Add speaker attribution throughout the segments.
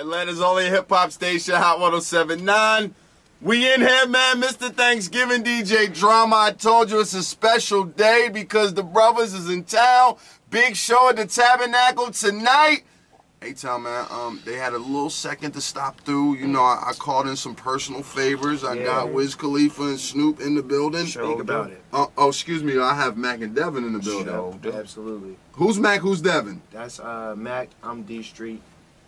Speaker 1: Atlanta's only hip-hop station, Hot 107.9. We in here, man. Mr. Thanksgiving DJ Drama. I told you it's a special day because the brothers is in town. Big show at the Tabernacle tonight. A-Town, man, they had a little second to stop through. You know, I called in some personal favors. I got Wiz Khalifa and Snoop in the building.
Speaker 2: Speak about it.
Speaker 1: Oh, excuse me. I have Mac and Devin in the building.
Speaker 2: Absolutely.
Speaker 1: Who's Mac? Who's Devin?
Speaker 2: That's Mac. I'm D Street,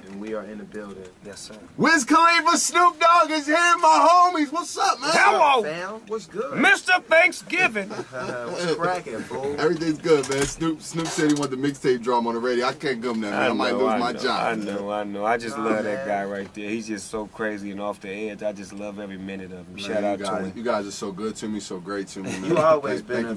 Speaker 2: and we are in the building. Yes, sir.
Speaker 1: Wiz Khalifa, Snoop Dogg is here, my homies. What's up, man?
Speaker 3: Hello,
Speaker 2: fam. What's good?
Speaker 3: Mr. Thanksgiving.
Speaker 2: What's cracking, fool?
Speaker 1: Everything's good, man. Snoop said he wanted the mixtape drama on the radio. I can't give him that, man. I might lose my job.
Speaker 3: I know. I just love that guy right there. He's just so crazy and off the edge. I just love every minute of him.
Speaker 1: Man,
Speaker 3: Shout out to him.
Speaker 1: You guys are so good to me, so great to me, man.
Speaker 2: You always been
Speaker 1: a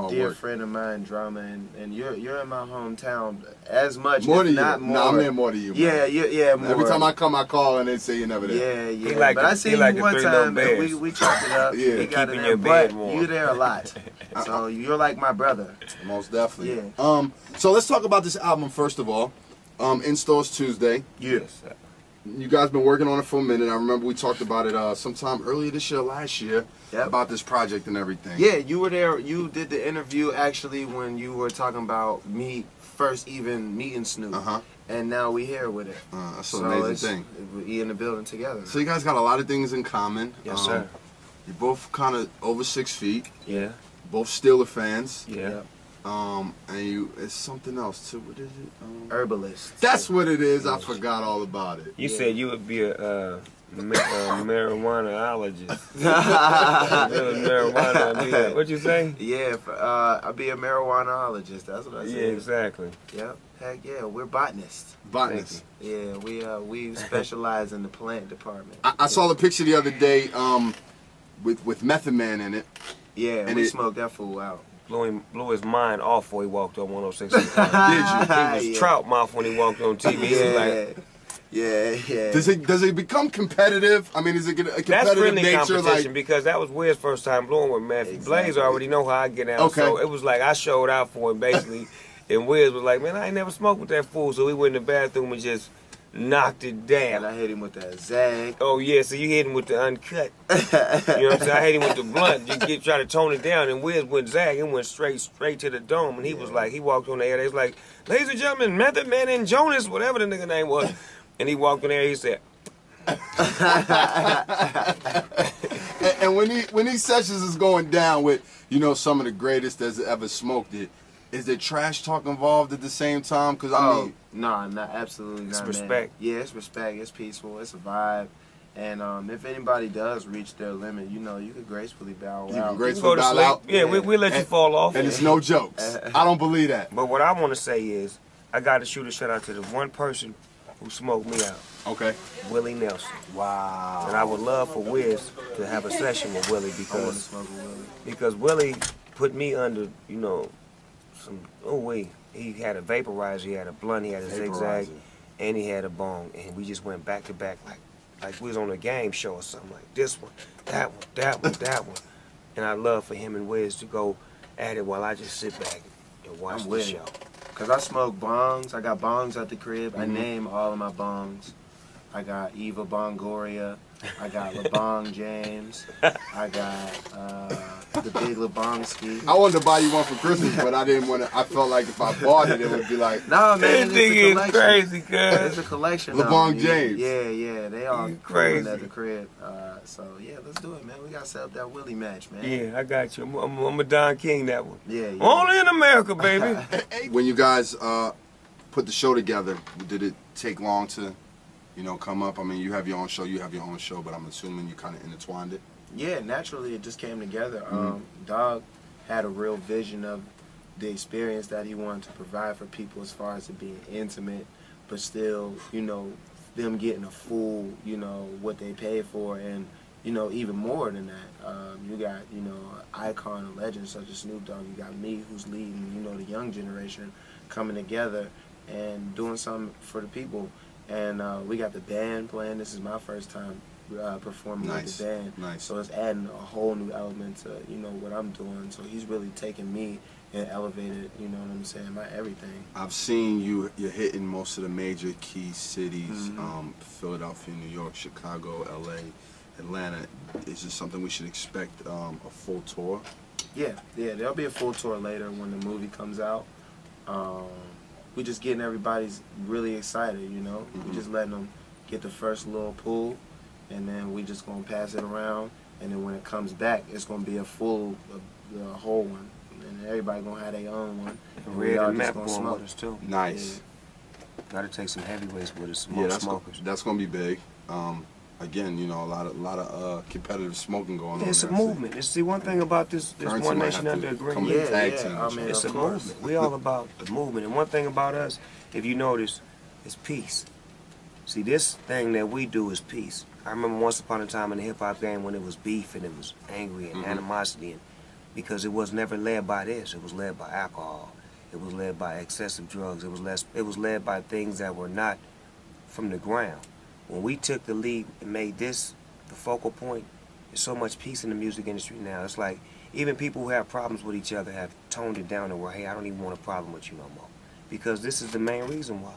Speaker 2: dear friend of mine, Drama, and you're in my hometown as much,
Speaker 1: more than
Speaker 2: not
Speaker 1: you.
Speaker 2: more.
Speaker 1: No, I'm there more than you, man.
Speaker 2: Yeah, more.
Speaker 1: Every time I come, I call and they say you're never there.
Speaker 2: Yeah. But I see you one time and we chopped it up.
Speaker 1: Yeah,
Speaker 2: we got
Speaker 3: keeping
Speaker 2: it
Speaker 3: your bed warm.
Speaker 2: You there a lot, so you're like my brother.
Speaker 1: Most definitely.
Speaker 2: Yeah.
Speaker 1: So let's talk about this album first of all. In stores Tuesday.
Speaker 2: Yes.
Speaker 1: You guys been working on it for a minute. I remember we talked about it sometime earlier this year, last year, about this project and everything.
Speaker 2: Yeah, you were there. You did the interview actually when you were talking about me first even meeting Snoop. And now we here with it.
Speaker 1: That's an amazing thing.
Speaker 2: We in the building together.
Speaker 1: So you guys got a lot of things in common.
Speaker 2: Yes, sir.
Speaker 1: You're both kind of over 6 feet.
Speaker 2: Yeah.
Speaker 1: Both Steeler fans.
Speaker 2: Yeah.
Speaker 1: And it's something else too. What is it?
Speaker 2: Herbalist.
Speaker 1: That's what it is. I forgot all about it.
Speaker 3: You said you would be a marijuanaologist. Marijuana. What'd you say?
Speaker 2: Yeah, I'll be a marijuanaologist. That's what I said.
Speaker 3: Yeah, exactly.
Speaker 2: Yep. Heck yeah, we're botanists.
Speaker 1: Botanists.
Speaker 2: Yeah, we specialize in the plant department.
Speaker 1: I saw the picture the other day with Method Man in it.
Speaker 2: Yeah, and we smoked that fool out.
Speaker 3: Blew his mind off before he walked on 106.
Speaker 1: Did you?
Speaker 3: He was trout mouth when he walked on TV.
Speaker 2: Yeah.
Speaker 1: Does it become competitive? I mean, is it a competitive
Speaker 3: That's really
Speaker 1: nature?
Speaker 3: Competition because that was Wiz's first time blowing with Matthew.
Speaker 2: Exactly.
Speaker 3: Blaze already know how I get out.
Speaker 1: Okay.
Speaker 3: So it was like I showed out for him basically, and Wiz was like, "Man, I ain't never smoked with that fool." So we went in the bathroom and just knocked it down.
Speaker 2: And I hit him with that Zag.
Speaker 3: Oh yeah, so you hit him with the uncut. You know what I'm saying? I hit him with the blunt. You try to tone it down, and Wiz went Zag and went straight to the dome. And he was like, he walked on the air. They was like, "Ladies and gentlemen, Method Man and Jonas, whatever the nigga name was." And he walked in there. He said,
Speaker 1: and when these sessions is going down with some of the greatest that's ever smoked it, is there trash talk involved at the same time? Because I mean,
Speaker 2: no, absolutely not.
Speaker 3: It's respect.
Speaker 2: Man. Yeah, it's respect. It's peaceful. It's a vibe. And if anybody does reach their limit, you could gracefully bow out.
Speaker 1: You can
Speaker 3: go to sleep.
Speaker 1: Out.
Speaker 3: Yeah, we let you fall off.
Speaker 1: And it's no jokes. I don't believe that.
Speaker 3: But what I want to say is, I got to shoot a shout out to the one person who smoked me out.
Speaker 1: Okay.
Speaker 3: Willie Nelson.
Speaker 1: Wow.
Speaker 3: And I would love for Wiz to have a session with Willie because Willie put me under, he had a vaporizer, he had a blunt, he had a zigzag, and he had a bong, and we just went back to back like we was on a game show or something, like this one, that one, that one, that one. And I'd love for him and Wiz to go at it while I just sit back and watch the show.
Speaker 2: Because I smoke bongs. I got bongs at the crib. I name all of my bongs. I got Eva Bongoria. I got LeBong James. I got the Big LeBongski.
Speaker 1: I wanted to buy you one for Christmas, but I didn't want to. I felt like if I bought it, it would be like,
Speaker 2: no, man,
Speaker 3: this thing is crazy, cuz.
Speaker 2: It's a collection.
Speaker 1: LeBong James.
Speaker 2: Yeah, they all
Speaker 3: crazy
Speaker 2: at the crib. So yeah, let's do it, man. We gotta set up that Willie match, man.
Speaker 3: Yeah, I got you. I'm a Don King that one.
Speaker 2: Yeah.
Speaker 3: Only in America, baby.
Speaker 1: When you guys put the show together, did it take long to come up? I mean, you have your own show, but I'm assuming you kind of intertwined it.
Speaker 2: Yeah, naturally it just came together. Dogg had a real vision of the experience that he wanted to provide for people as far as it being intimate, but still, them getting a full, what they paid for, and, even more than that. You got, icon, a legend such as Snoop Dogg. You got me, who's leading, the young generation coming together and doing something for the people. And we got the band playing. This is my first time performing with the band.
Speaker 1: Nice.
Speaker 2: So it's adding a whole new element to what I'm doing. So he's really taking me it elevated, you know what I'm saying, my everything.
Speaker 1: I've seen you're hitting most of the major key cities, Philadelphia, New York, Chicago, LA, Atlanta. Is this something we should expect a full tour?
Speaker 2: Yeah, there'll be a full tour later when the movie comes out. We just getting everybody's really excited, you know. We just letting them get the first little pull, and then we just gonna pass it around, and then when it comes back, it's gonna be a full, the whole one, and everybody gonna have their own one.
Speaker 3: And Red and Map going with us too.
Speaker 1: Nice.
Speaker 3: Yeah. Gotta take some heavyweights with us, some
Speaker 1: Yeah,
Speaker 3: more
Speaker 1: that's
Speaker 3: smokers.
Speaker 1: that's gonna be big. Again, you know, a lot of competitive smoking going on.
Speaker 3: It's a movement. It's see one thing about this One Nation Under Agreement.
Speaker 2: I mean,
Speaker 3: it's a movement. We all about the movement, and one thing about us, if you notice, is peace. See, this thing that we do is peace. I remember once upon a time in the hip hop game when it was beef and it was angry and animosity, and because it was never led by this. It was led by alcohol. It was led by excessive drugs. It was led by things that were not from the ground. When we took the lead and made this the focal point, there's so much peace in the music industry now. It's like even people who have problems with each other have toned it down to where, hey, I don't even want a problem with you no more. Because this is the main reason why.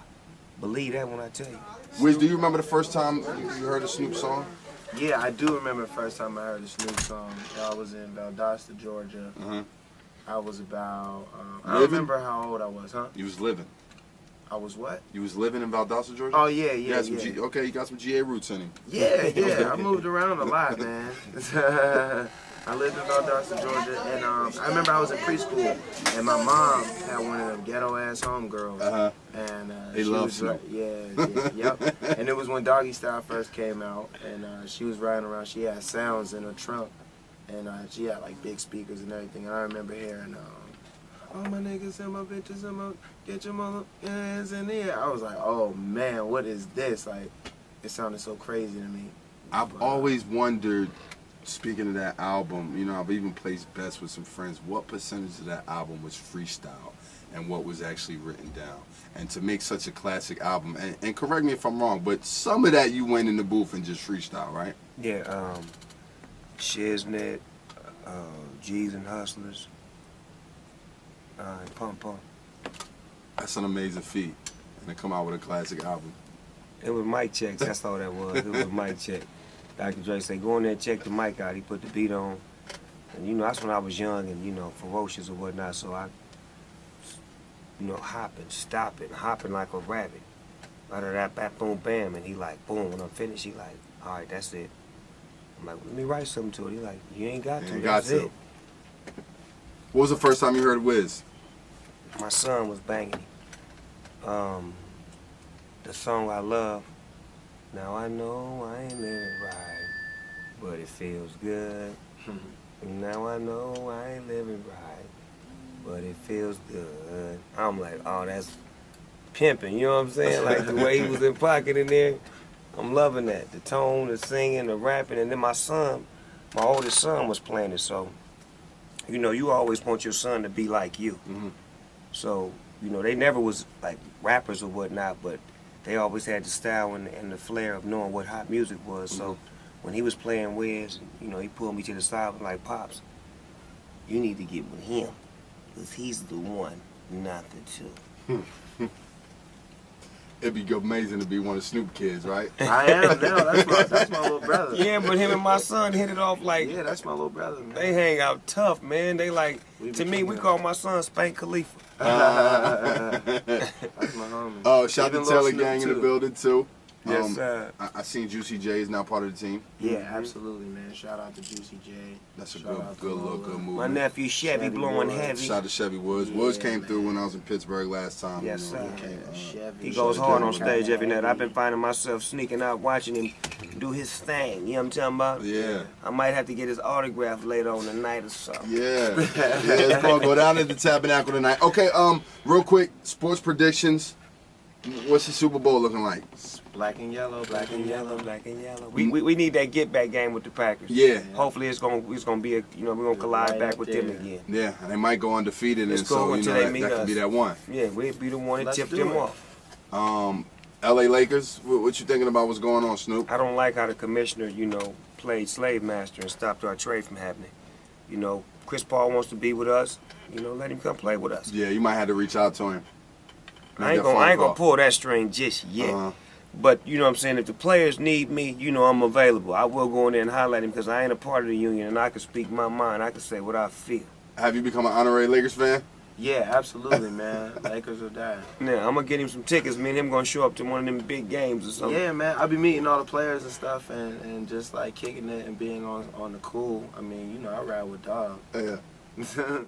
Speaker 3: Believe that when I tell you.
Speaker 1: Wiz, do you remember the first time you heard a Snoop song?
Speaker 2: Yeah, I do remember the first time I heard a Snoop song. I was in Valdosta, Georgia. I was about, I don't remember how old I was, huh?
Speaker 1: You was living.
Speaker 2: I was what?
Speaker 1: You was living in Valdosta, Georgia?
Speaker 2: Oh, yeah.
Speaker 1: Okay, you got some GA roots in him.
Speaker 2: Yeah, I moved around a lot, man. I lived in Valdosta, Georgia, and I remember I was in preschool, and my mom had one of them ghetto-ass homegirls. And
Speaker 1: they love Snoop.
Speaker 2: Yep. And it was when Doggy Style first came out, and she was riding around. She had sounds in her trunk, and she had like big speakers and everything. And I remember hearing, all my niggas and my bitches and my get your mother hands in the air. I was like, oh man, what is this? Like, it sounded so crazy to me.
Speaker 1: I've always wondered, speaking of that album, you know, I've even placed bets with some friends, what percentage of that album was freestyle and what was actually written down? And to make such a classic album, and correct me if I'm wrong, but some of that you went in the booth and just freestyle, right?
Speaker 3: Yeah, Shiznit, G's and Hustlers, Pump Pump.
Speaker 1: That's an amazing feat, and to come out with a classic album.
Speaker 3: It was mic checks, that's all that was. It was mic check. Dr. Dre said, go in there and check the mic out. He put the beat on. And you know, that's when I was young and, you know, ferocious or whatnot, so I, you know, hopping, stopping, hopping like a rabbit. Out of that, boom, bam, and he like, boom, when I'm finished, he like, all right, that's it. I'm like, let me write something to it. He like, you ain't got to, that's it.
Speaker 1: What was the first time you heard Wiz?
Speaker 3: My son was banging him. The song I love, now I know I ain't living right, but it feels good. Now I know I ain't living right, but it feels good. I'm like, oh, that's pimping, you know what I'm saying? Like the way he was in pocket in there, I'm loving that. The tone, the singing, the rapping, and then my son, my oldest son was playing it, so, you know, you always want your son to be like you. So, you know, they never was like rappers or whatnot, but they always had the style and the flair of knowing what hot music was. So when he was playing Wiz, you know, he pulled me to the side and was like, Pops, you need to get with him, because he's the one, not the two.
Speaker 1: It'd be amazing to be one of Snoop kids, right?
Speaker 2: I am now. That's my little brother.
Speaker 3: Yeah, but him and my son hit it off like...
Speaker 2: Yeah, that's my little brother, man.
Speaker 3: They hang out tough, man. They like... To me, we call my son Spank Khalifa.
Speaker 2: That's my homie.
Speaker 1: Oh, shout out to Taylor Gang in the building, too.
Speaker 3: Yes, sir.
Speaker 1: I seen Juicy J is now part of the team.
Speaker 2: Yeah, absolutely, man. Shout out to Juicy J.
Speaker 1: That's a good look, good move.
Speaker 3: My nephew Chevy blowing heavy.
Speaker 1: Shout out to Chevy Woods.
Speaker 2: Yeah,
Speaker 1: Woods came through when I was in Pittsburgh last time.
Speaker 3: Yes, sir.
Speaker 2: Chevy.
Speaker 3: He goes hard on stage every night. I've been finding myself sneaking out, watching him do his thing. You know what I'm talking about?
Speaker 1: Yeah.
Speaker 3: I might have to get his autograph later on tonight or something.
Speaker 1: Yeah. It's gonna go down at the Tabernacle tonight. Okay, real quick, sports predictions. What's the Super Bowl looking like?
Speaker 2: Black and yellow, black and yellow,
Speaker 3: black and yellow. We need that get back game with the Packers.
Speaker 1: Yeah.
Speaker 3: Hopefully it's gonna be a, you know, we're gonna collide back with them again.
Speaker 1: Yeah, and they might go undefeated, and so you know that could be that one.
Speaker 3: Yeah, we'll be the one that tipped them off.
Speaker 1: LA Lakers. What you thinking about what's going on, Snoop?
Speaker 3: I don't like how the commissioner, you know, played slave master and stopped our trade from happening. You know, Chris Paul wants to be with us. You know, let him come play with us.
Speaker 1: Yeah, you might have to reach out to him.
Speaker 3: I ain't gonna pull that string just yet. But, you know what I'm saying, if the players need me, you know I'm available. I will go in there and holler at him because I ain't a part of the union and I can speak my mind. I can say what I feel.
Speaker 1: Have you become an honorary Lakers fan?
Speaker 2: Yeah, absolutely, man. Lakers are dying.
Speaker 3: Yeah, I'm going to get him some tickets. Me and him going to show up to one of them big games or something.
Speaker 2: Yeah, man. I'll be meeting all the players and stuff and just, like, kicking it and being on the cool. I mean, you know, I ride with Dogg.
Speaker 1: Yeah.